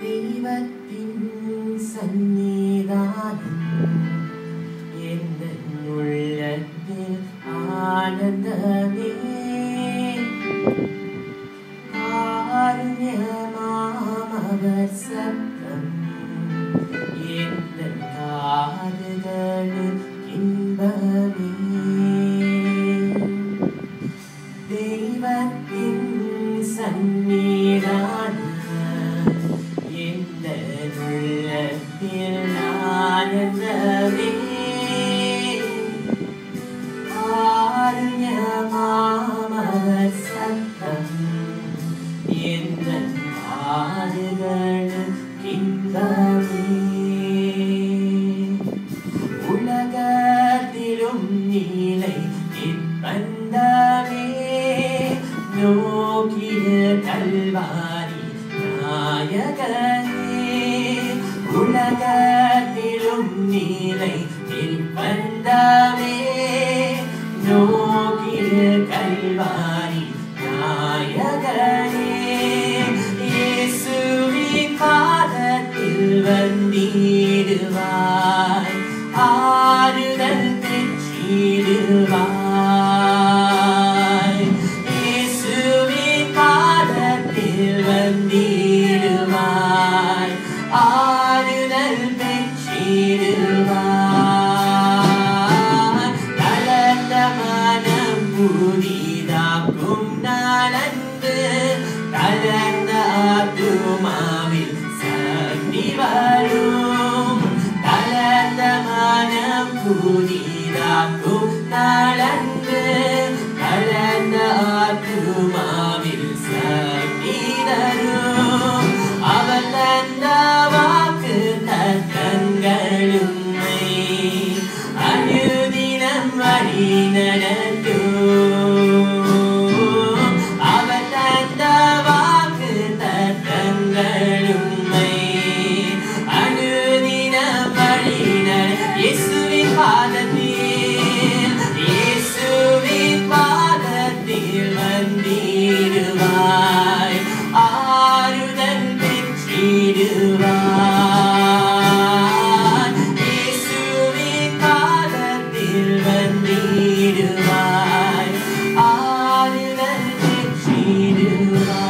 தெய்வத்தின் சந்நிதானம் எந்தன் உள்ளத்தில் ஆனந்தமே காருண்யமாம் அவர் சத்தம் எந்தன் காதுகளில் இன்பமே தெய்வத்தின் சந்நிதானம் எந்தன் உள்ளத்தில் ஆனந்தமே காருண்யமாம் அவர் சத்தம் எந்தன் காதுகளில் இன்பமே உலகத்திலும் நீலை இப்பந்தமே நோக்கிய கல்வாரி நாயகனே உலகத்திலும் நீலை இப்பந்தமே நோக்கிய கல்வாரி நாயகனே இயேசுவின் பாதத்தில் வந்திடுவாய் ஆறுதல் பெற்றிடுவாய் இயேசுவின் பாதத்தில் வந்திடுவாய் ஆறுதல் பெற்றிடுவாய் கலந்த மனம் புதிதாக்கும் நாளன்று கலந்த ஆத்துமாவில் சக்தி வரும் கலந்த மனம் புதிதாக்கும் நாளன்று கலந்த ஆத்துமாவில் சக்தி தரும் அவர் தந்த வாக்கு தத்தங்களுமை அனுதினம் வழி நடத்தும் அவர் தந்த வாக்கு தத்தங்களுமை அனுதினம் வழி இயேசுவின் பாதத்தில் வந்திடுவாய் ஆறுதல் பெற்றிடுவாய் இயேசுவின் பாதத்தில் வந்திடுவாய் ஆறுதல் பெற்றிடுவாய்